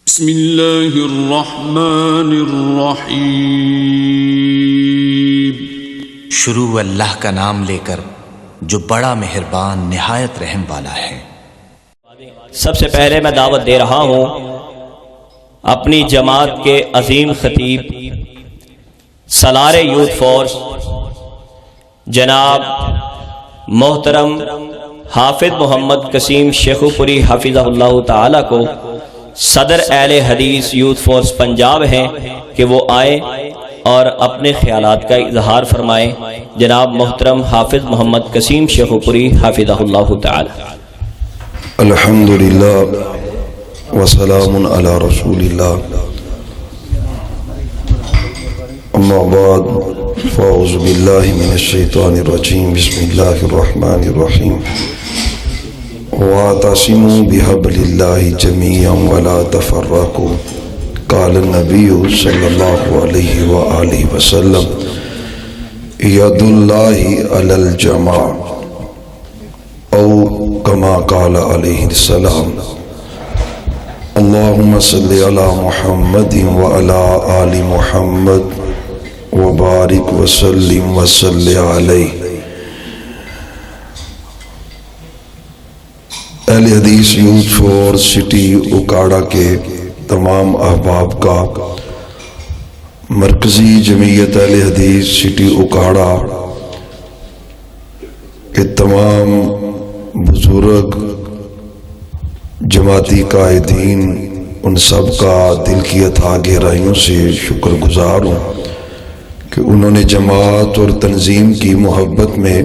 بسم اللہ الرحمن الرحیم۔ شروع اللہ کا نام لے کر جو بڑا مہربان نہایت رحم والا ہے۔ سب سے پہلے میں دعوت دے رہا ہوں اپنی جماعت کے عظیم خطیب سالار یوتھ فورس جناب محترم حافظ محمد قسیم شیخو پوری حافظہ اللہ تعالی کو صدر اہل حدیث یوتھ فورس پنجاب ہیں کہ وہ آئیں اور اپنے خیالات کا اظہار فرمائیں۔ جناب محترم حافظ محمد قسیم شیخو پوری حافظہ اللہ تعالی۔ الحمدللہ وسلام علی رسول اللہ، اما بعد فاعوذ باللہ من الشیطان الرجیم، بسم اللہ الرحمن الرحیم۔ وَاعْتَصِمُوا بِحَبْلِ اللَّهِ جَمِيعًا وَلَا تَفَرَّقُوا قال النبی صلی اللہ علیہ وآلہ وسلم ید اللہ علی الجماع او کما قال علیہ السلام۔ اللہم صلی علی محمد وعلی آل محمد وبارک وسلم وصلی علیہ۔ اہل حدیث یوتھ فورس سٹی اکاڑا کے تمام احباب کا، مرکزی جمعیت اہل حدیث سٹی اکاڑا کے تمام بزرگ جماعتی قائدین، ان سب کا دل کی اتھاہ گہرائیوں سے شکر گزار ہوں کہ انہوں نے جماعت اور تنظیم کی محبت میں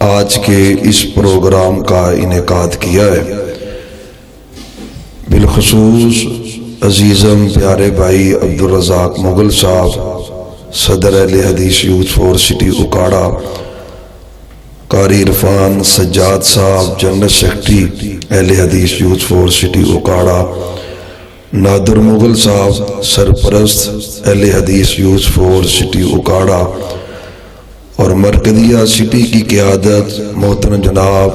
آج کے اس پروگرام کا انعقاد کیا ہے۔ بالخصوص عزیزم پیارے بھائی عبدالرزاق مغل صاحب صدر اہل حدیث یوتھ فورس سٹی اکاڑا، قاری عرفان سجاد صاحب جنرل سیکرٹری اہل حدیث یوتھ فورس سٹی اکاڑا، نادر مغل صاحب سرپرست اہل حدیث یوتھ فورس سٹی اکاڑا، اور مرکزیہ سٹی کی قیادت محترم جناب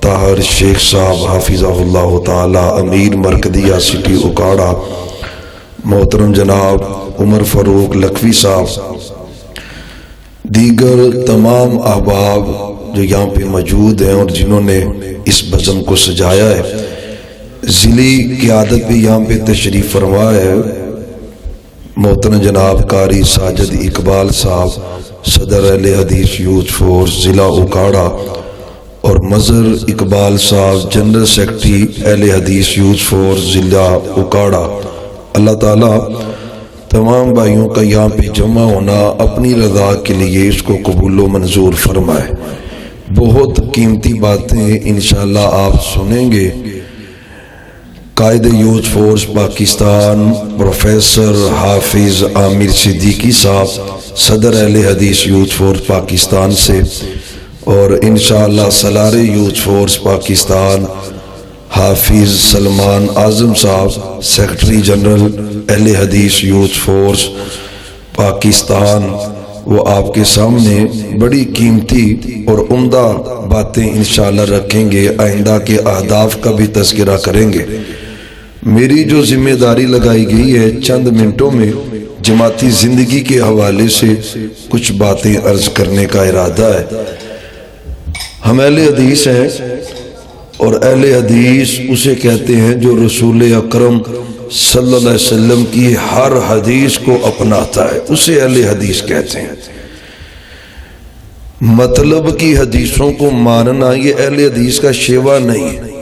طاہر شیخ صاحب حافظہ اللہ تعالی، امیر مرکزیہ سٹی اکاڑا، محترم جناب عمر فاروق لکھوی صاحب، دیگر تمام احباب جو یہاں پہ موجود ہیں اور جنہوں نے اس بزم کو سجایا ہے۔ ضلعی قیادت بھی یہاں پہ تشریف فرما ہے، محترم جناب قاری ساجد اقبال صاحب صدر اہل حدیث یوتھ فورس ضلع اکاڑا، اور مظہر اقبال صاحب جنرل سیکرٹری اہل حدیث یوتھ فورس ضلع اکاڑا۔ اللہ تعالیٰ تمام بھائیوں کا یہاں پہ جمع ہونا اپنی رضا کے لیے اس کو قبول و منظور فرمائے۔ بہت قیمتی باتیں انشاءاللہ آپ سنیں گے۔ قائد یوتھ فورس پاکستان پروفیسر حافظ عامر صدیقی صاحب صدر اہل حدیث یوتھ فورس پاکستان سے، اور انشاءاللہ سالار یوتھ فورس پاکستان حافظ سلمان اعظم صاحب سیکرٹری جنرل اہل حدیث یوتھ فورس پاکستان، وہ آپ کے سامنے بڑی قیمتی اور عمدہ باتیں انشاءاللہ رکھیں گے، آئندہ کے اہداف کا بھی تذکرہ کریں گے۔ میری جو ذمہ داری لگائی گئی ہے چند منٹوں میں جماعتی زندگی کے حوالے سے کچھ باتیں عرض کرنے کا ارادہ ہے۔ ہم اہل حدیث ہیں، اور اہل حدیث اسے کہتے ہیں جو رسول اکرم صلی اللہ علیہ وسلم کی ہر حدیث کو اپناتا ہے، اسے اہل حدیث کہتے ہیں۔ مطلب کی حدیثوں کو ماننا یہ اہل حدیث کا شیوا نہیں ہے۔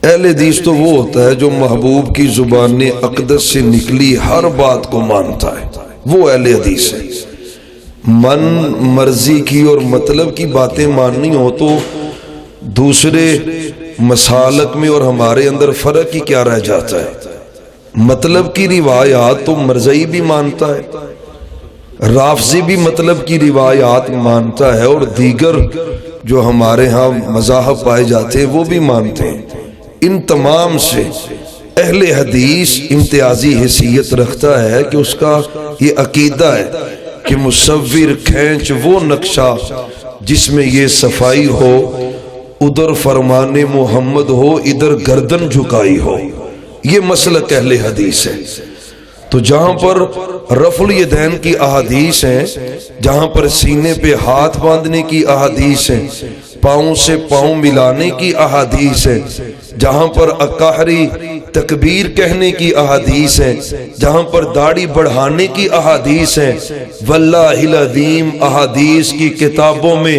اہل حدیث تو وہ ہوتا ہے جو محبوب کی زبان اقدس سے نکلی ہر بات کو مانتا ہے، وہ اہل حدیث ہے۔ من مرضی کی اور مطلب کی باتیں ماننی ہو تو دوسرے مسالک میں اور ہمارے اندر فرق ہی کیا رہ جاتا ہے۔ مطلب کی روایات تو مرزئی بھی مانتا ہے، رافضی بھی مطلب کی روایات مانتا ہے، اور دیگر جو ہمارے ہاں مذاہب پائے جاتے ہیں وہ بھی مانتے ہیں۔ ان تمام سے اہل حدیث امتیازی حیثیت رکھتا ہے کہ اس کا یہ عقیدہ ہے کہ مصور کھینچ وہ نقشہ جس میں یہ صفائی ہو، ادھر فرمان محمد ہو، ادھر گردن جھکائی ہو۔ یہ مسلک اہل حدیث ہے۔ تو جہاں پر رفع الیدین کی احادیث ہیں، جہاں پر سینے پہ ہاتھ باندھنے کی احادیث ہیں، پاؤں سے پاؤں ملانے کی احادیث ہیں، جہاں پر اکاہری تکبیر کہنے کی احادیث ہیں، جہاں پر داڑھی بڑھانے کی احادیث ہیں، واللہ العظیم احادیث کی کتابوں میں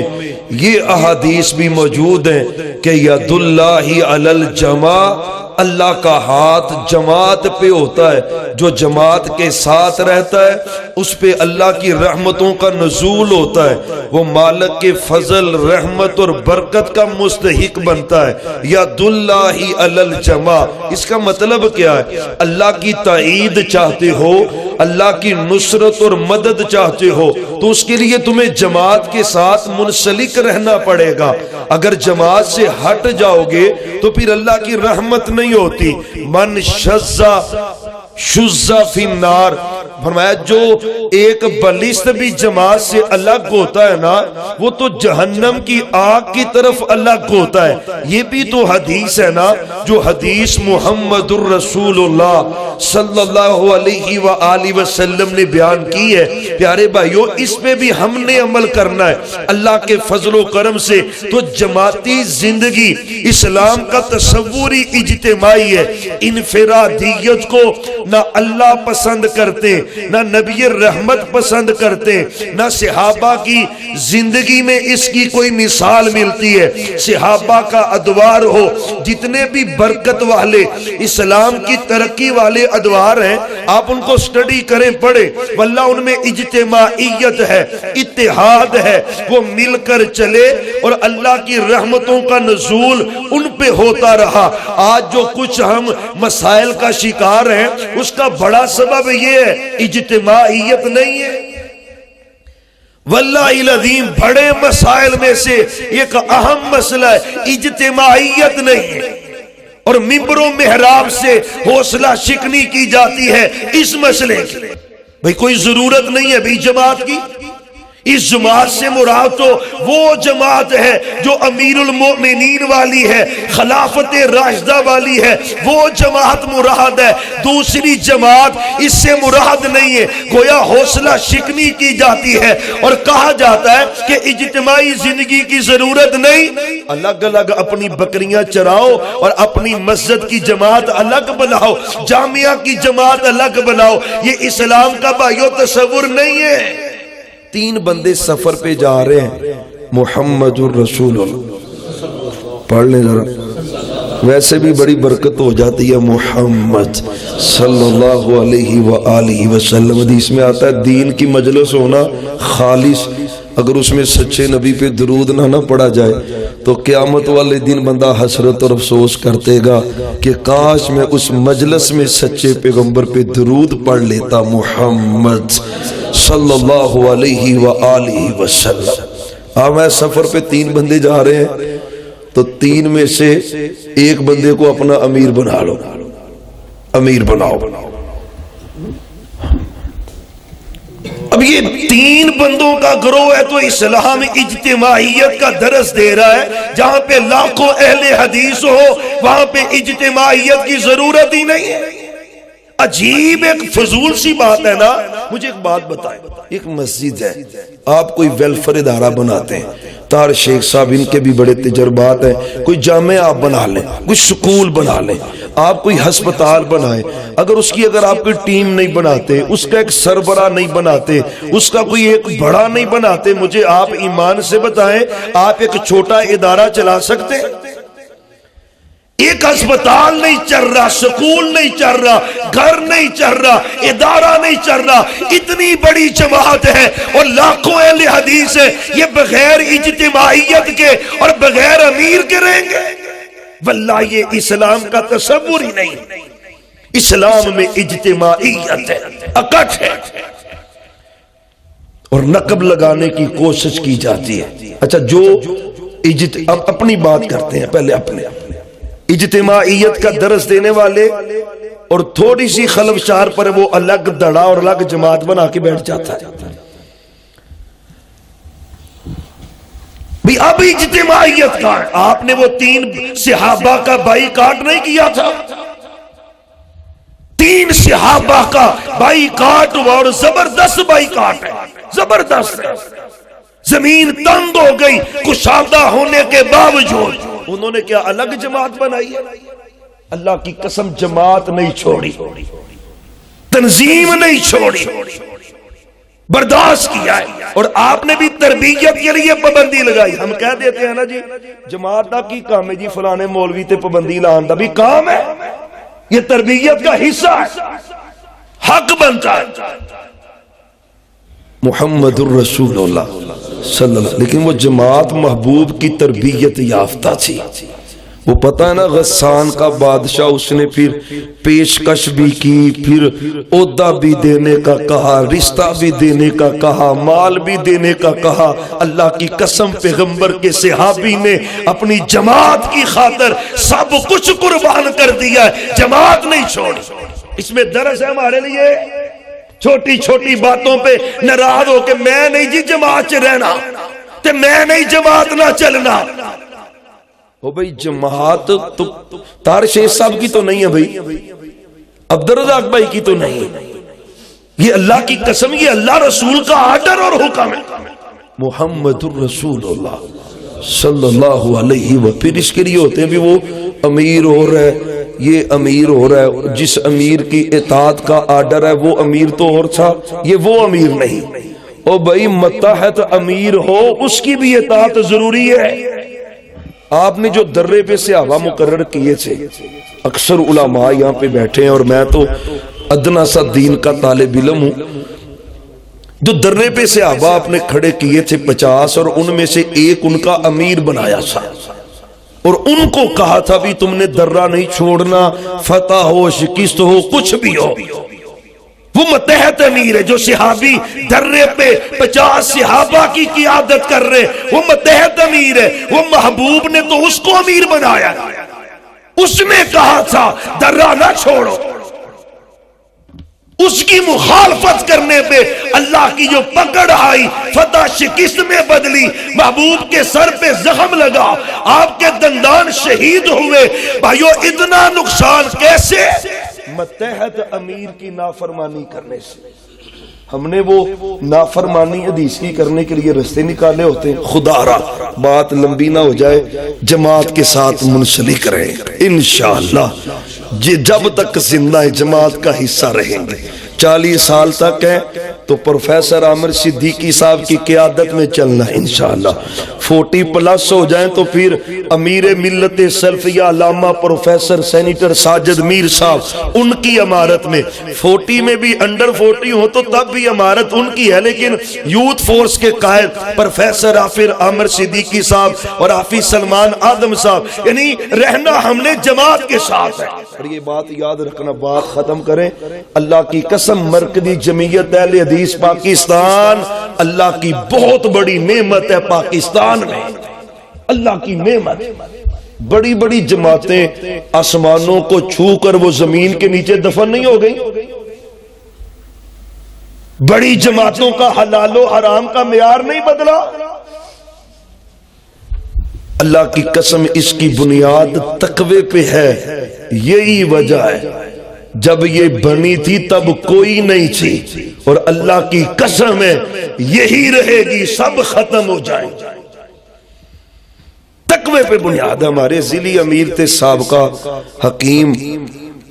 یہ احادیث بھی موجود ہیں کہ ید اللہ علی الجماع، اللہ کا ہاتھ جماعت پہ ہوتا ہے، جو جماعت کے ساتھ رہتا ہے اس پہ اللہ کی رحمتوں کا نزول ہوتا ہے، وہ مالک کے فضل رحمت اور برکت کا مستحق بنتا ہے۔ ید اللہ علی الجماع، اس کا مطلب کیا ہے؟ اللہ کی تائید چاہتے ہو، اللہ کی نصرت اور مدد چاہتے ہو تو اس کے لیے تمہیں جماعت کے ساتھ منسلک رہنا پڑے گا۔ اگر جماعت سے ہٹ جاؤ گے تو پھر اللہ کی رحمت نہیں ہوتی۔ من شذا فی النار، فرمایا جو ایک بلست بھی جماعت سے الگ ہوتا ہے نا، وہ تو جہنم کی آگ کی طرف الگ ہوتا ہے۔ یہ بھی تو حدیث ہے نا، جو حدیث محمد الرسول اللہ صلی اللہ علیہ وآلہ وسلم نے بیان کی ہے۔ پیارے بھائیو، اس پہ بھی ہم نے عمل کرنا ہے اللہ کے فضل و کرم سے۔ تو جماعتی زندگی اسلام کا تصوری اجتماعی ہے۔ انفرادیت کو نہ اللہ پسند کرتے، نہ نبی رحمت پسند کرتے، نہ صحابہ کی زندگی میں اس کی کوئی مثال ملتی ہے۔ صحابہ کا ادوار ہو، جتنے بھی برکت والے اسلام کی ترقی والے ادوار ہیں، آپ ان کو سٹڈی کریں، پڑھیں، واللہ ان میں اجتماعیت ہے، اتحاد ہے، وہ مل کر چلے اور اللہ کی رحمتوں کا نزول ان پہ ہوتا رہا۔ آج جو کچھ ہم مسائل کا شکار ہیں، اس کا بڑا سبب یہ ہے، اجتماعیت نہیں ہے۔ واللہ العظیم بڑے مسائل میں سے ایک اہم مسئلہ ہے، اجتماعیت نہیں ہے، اور ممبر و محراب سے حوصلہ شکنی کی جاتی ہے اس مسئلے کی۔ بھئی کوئی ضرورت نہیں ہے بھی جماعت کی۔ اس جماعت سے مراد تو وہ جماعت ہے جو امیر المؤمنین والی ہے، خلافت راشدہ والی ہے، وہ جماعت مراد ہے۔ دوسری جماعت اس سے مراد نہیں ہے۔ گویا حوصلہ شکنی کی جاتی ہے اور کہا جاتا ہے کہ اجتماعی زندگی کی ضرورت نہیں، الگ الگ اپنی بکریاں چراؤ اور اپنی مسجد کی جماعت الگ بناؤ، جامعہ کی جماعت الگ بناؤ۔ یہ اسلام کا بھائیو تصور نہیں ہے۔ تین بندے سفر پہ جا رہے ہیں، محمد الرسول اللہ، پڑھ لیں ذرا، ویسے بھی بڑی برکت ہو جاتی ہے محمد صلی اللہ علیہ وآلہ وسلم۔ حدیث میں آتا ہے دین کی مجلس ہونا خالص، اگر اس میں سچے نبی پہ درود نہ پڑھا جائے تو قیامت والے دن بندہ حسرت اور افسوس کرتے گا کہ کاش میں اس مجلس میں سچے پیغمبر پہ درود پڑھ لیتا، محمد صلی اللہ علیہ وآلہ وسلم۔ میں سفر پہ تین بندے جا رہے ہیں تو تین میں سے ایک بندے کو اپنا امیر بنا لو، امیر بناؤ۔ اب یہ تین بندوں کا گروہ ہے تو اسلام اجتماعیت کا درس دے رہا ہے۔ جہاں پہ لاکھوں اہل حدیث ہو وہاں پہ اجتماعیت کی ضرورت ہی نہیں ہے۔ عجیب ایک فضول سی بات ہے نا۔ مجھے ایک بات بتائیں، ایک مسجد ہے، آپ کوئی ویلفیئر ادارہ بناتے ہیں، طاہر شیخ صاحب ان کے بھی بڑے تجربات ہیں، کوئی جامعہ آپ بنا لیں، کوئی سکول بنا لیں، آپ کوئی ہسپتال بنائیں، اگر آپ کوئی ٹیم نہیں بناتے، اس کا ایک سربراہ نہیں بناتے، اس کا کوئی ایک بڑا نہیں بناتے، مجھے آپ ایمان سے بتائیں آپ ایک چھوٹا ادارہ چلا سکتے ہیں؟ ایک ہسپتال نہیں چل رہا، سکول نہیں چل رہا، گھر نہیں چل رہا، ادارہ نہیں چل رہا، اتنی بڑی جماعت ہے اور لاکھوں اہل حدیث ہے، یہ بغیر اجتماعیت کے اور بغیر امیر کے رہیں گے؟ واللہ یہ اسلام کا تصور ہی نہیں۔ اسلام میں اجتماعیت ہے، اکٹھ ہے، اور نقب لگانے کی کوشش کی جاتی ہے۔ اچھا جو اب اپنی بات کرتے ہیں، پہلے اپنے اجتماعیت کا درس دینے والے اور تھوڑی سی خلفشار پر وہ الگ دڑا اور الگ جماعت بنا کے بیٹھ جاتا ہے۔ بھی اب اجتماعیت کا ہے، آپ نے وہ تین صحابہ کا بائیکاٹ نہیں کیا تھا؟ 3 صحابہ کا بائی کاٹ ہوا اور زبردست بائی کاٹ ہے، زبردست ہے. زمین تنگ ہو گئی کشادہ ہونے کے باوجود. انہوں نے کیا الگ جماعت بنائی ہے؟ اللہ کی قسم جماعت نہیں چھوڑی، تنظیم نہیں چھوڑی، برداشت کیا ہے. اور آپ نے بھی تربیت کے لیے پابندی لگائی. ہم کہہ دیتے ہیں نا جی جماعت دا کی کام ہے جی، فلانے مولوی تے پابندی لان دا بھی کام ہے، یہ تربیت کا حصہ ہے، حق بنتا ہے. محمد الرسول اللہ صلی اللہ علیہ وسلم. لیکن وہ جماعت محبوب کی تربیت یافتہ تھی. وہ پتہ ہے نا غسان کا بادشاہ، اس نے پھر پیشکش بھی کی، پھر عہدہ بھی دینے کا کہا، رشتہ بھی دینے کا کہا، مال بھی دینے کا کہا. اللہ کی قسم پیغمبر کے صحابی نے اپنی جماعت کی خاطر سب کچھ قربان کر دیا ہے، جماعت نہیں چھوڑی. اس میں درس ہے ہمارے لیے. چھوٹی چھوٹی باتوں پہ ناراض ہو کہ میں نہیں جی جماعت چ رہنا تے میں نہیں جماعت نہ چلنا. او بھئی جماعت تو طاہر شیخ صاحب کی تو نہیں ہے بھئی، عبدالرزاق بھائی کی تو نہیں. یہ اللہ کی قسم، یہ اللہ رسول کا آرڈر اور حکم ہے. محمد الرسول اللہ صلی اللہ علیہ وسلم. پھر اس کے لیے ہوتے ہیں بھی وہ امیر ہو رہا ہے، یہ امیر ہو رہا ہے، جس امیر کی اطاعت کا آرڈر ہے وہ امیر تو اور تھا، یہ وہ امیر نہیں. او بھئی متحد امیر ہو اس کی بھی اطاعت ضروری ہے. آپ نے جو درے پہ صحابہ مقرر کیے تھے، اکثر علماء یہاں پہ بیٹھے ہیں اور میں تو ادنا سا دین کا طالب علم ہوں. جو درے پہ صحابہ آپ نے کھڑے کیے تھے 50، اور ان میں سے ایک ان کا امیر بنایا تھا اور ان کو کہا تھا بھی تم نے درہ نہیں چھوڑنا، فتح ہو شکست ہو کچھ بھی ہو. وہ متحد امیر ہے. جو صحابی درے پہ 50 صحابہ کی قیادت کر رہے وہ متحد امیر ہے. وہ محبوب نے تو اس کو امیر بنایا، اس نے کہا تھا درہ نہ چھوڑو. اس کی مخالفت کرنے پہ اللہ کی جو پکڑ آئی فتح شکست میں بدلی. محبوب کے سر پہ زخم لگا، آپ کے دندان شہید ہوئے. بھائیو اتنا نقصان کیسے؟ متحد امیر کی نافرمانی کرنے سے. ہم نے وہ نافرمانی حدیث کی کرنے کے لیے رستے نکالے ہوتے ہیں. خدا را بات لمبی نہ ہو جائے، جماعت کے ساتھ منسلک رہیں انشاءاللہ. جب تک زندہ جماعت کا حصہ رہیں گے. 40 سال تک ہے تو پروفیسر عامر صدیقی صاحب کی قیادت میں چلنا انشاءاللہ. 40+ ہو جائیں تو پھر امیر ملت سلفیہ علامہ پروفیسر سینیٹر ساجد میر صاحب ان کی امارت میں. 40 میں بھی انڈر 40 ہو تو تب بھی امارت ان کی ہے. لیکن یوتھ فورس کے قائد پروفیسر حافظ عامر صدیقی صاحب اور حافظ سلمان آدم صاحب، یعنی رہنا ہم نے جماعت کے ساتھ ہے. اور یہ بات یاد رکھنا، بات ختم کریں. اللہ کی قسم مرکزی جمعیت اہل حدیث پاکستان اللہ کی بہت بڑی نعمت ہے. پاکستان میں اللہ کی نعمت. بڑی بڑی جماعتیں آسمانوں کو چھو کر وہ زمین کے نیچے دفن نہیں ہو گئی. بڑی جماعتوں کا حلال و حرام کا معیار نہیں بدلا. اللہ کی قسم اس کی بنیاد تقوی پہ ہے. یہی وجہ ہے جب یہ بنی تھی تب کوئی نہیں تھی، اور اللہ کی قسم ہے یہی رہے گی، سب ختم ہو جائیں. تقوی پہ بنیاد. ہمارے ضلعی امیر تھے سابقہ حکیم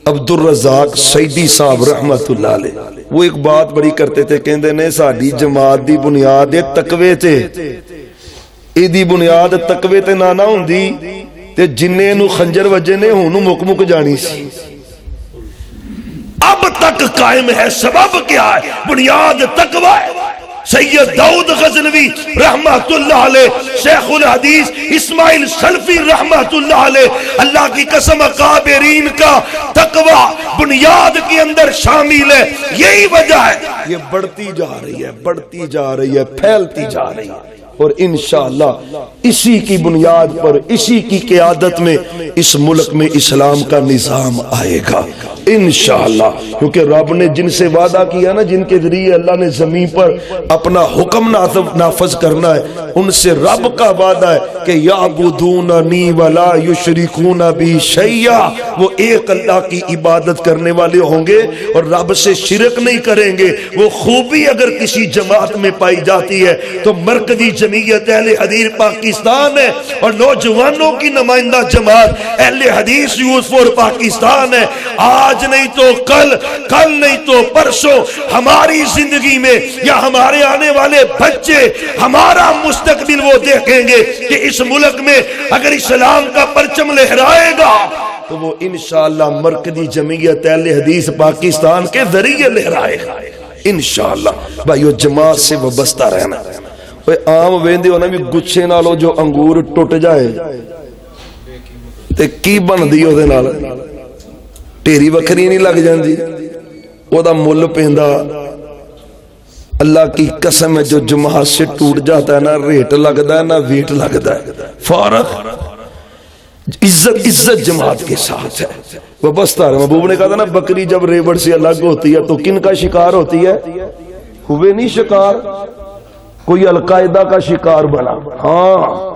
عبدالرزاق سیدی صاحب رحمت اللہ علیہ. وہ ایک بات بڑی کرتے تھے، کہندے نے ساڈی جماعت دی بنیاد تقوی تے، ایدی بنیاد تقوی تے نہ ہوندی تے جننے نو خنجر وجے نے ہونو مک مک جانی سی. اب تک قائم ہے. سبب کیا ہے؟ بنیاد تقوی ہے. سید داؤد غزنوی رحمت اللہ علیہ، شیخ الحدیث اسماعیل سلفی رحمت اللہ علیہ، اللہ کی قسم اکابرین کا تقوی بنیاد کے اندر شامل ہے. یہی وجہ ہے یہ بڑھتی جا رہی ہے، بڑھتی جا رہی ہے، پھیلتی جا رہی ہے. اور انشاءاللہ اسی کی بنیاد پر، اسی کی قیادت میں اس ملک میں اسلام کا نظام آئے گا انشاءاللہ. کیونکہ رب نے جن سے وعدہ کیا نا، جن کے ذریعے اللہ نے زمین پر اپنا حکم نافذ کرنا ہے، ان سے رب کا وعدہ ہے کہ یعبدوننی ولا یشرکون بی شیئا. وہ ایک اللہ کی عبادت کرنے والے ہوں گے اور رب سے شرک نہیں کریں گے. وہ خوبی اگر کسی جماعت میں پائی جاتی ہے تو مرکزی جمعیت اہل حدیث پاکستان ہے اور نوجوانوں کی نمائندہ جماعت اہل حدیث یوتھ فور پاکستان ہے. آج نہیں تو کل نہیں تو پرسوں ہماری زندگی میں یا ہمارے آنے والے بچے ہمارا مستقبل وہ دیکھیں گے کہ اس ملک میں اگر اسلام کا پرچم لہرائے گا تو وہ انشاءاللہ مرکزی جمعیت اہل حدیث پاکستان کے ذریعے لہرائے گا انشاءاللہ. بھائیو جماعت سے وابستہ رہنا. عام ویندے ہونا بھی گچھے نالو جو انگور ٹوٹ جائے تے کی بن دی او دے نال ٹیری وکھری نہیں لگ جاندی او دا مل پیندا. اللہ کی قسم ہے جو جماعت سے ٹوٹ جاتا ہے نہ ریٹ لگتا ہے نہ ویٹ لگتا ہے. فارغ عزت جماعت کے ساتھ ہے. وابستہ رہے. محبوب نے کہا تھا نا بکری جب ریوڑ سے الگ ہوتی ہے تو کن کا شکار ہوتی ہے؟ ہوئے نہیں شکار کوئی القاعدہ کا شکار بنا. ہاں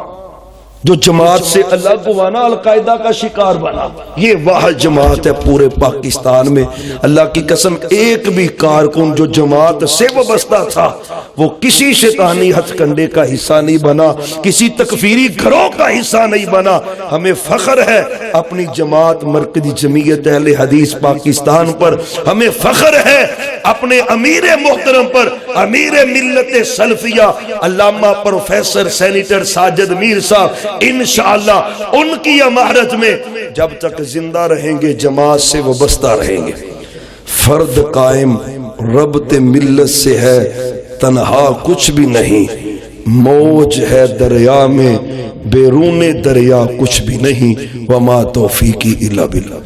جو جماعت سے الگ ہوا نا القاعدہ کا شکار بنا. یہ واحد جماعت ہے پورے پاکستان میں. اللہ کی قسم ایک بھی کارکن جو جماعت سے وابستہ تھا وہ کسی شیطانی ہتھ کنڈے کا حصہ نہیں بنا, کسی تکفیری گھروں کا حصہ نہیں بنا. ہمیں فخر ہے اپنی جماعت مرکزی جمعیت اہل حدیث پاکستان پر. ہمیں فخر ہے اپنے امیر محترم پر, امیر ملت سلفیہ علامہ پروفیسر سینیٹر ساجد میر صاحب. انشاءاللہ ان کی امارت میں جب تک زندہ رہیں گے جماعت سے وابستہ رہیں گے. فرد قائم ربط ملت سے ہے تنہا کچھ بھی نہیں. موج ہے دریا میں بیرون دریا کچھ بھی نہیں. وما توفیقی الا باللہ.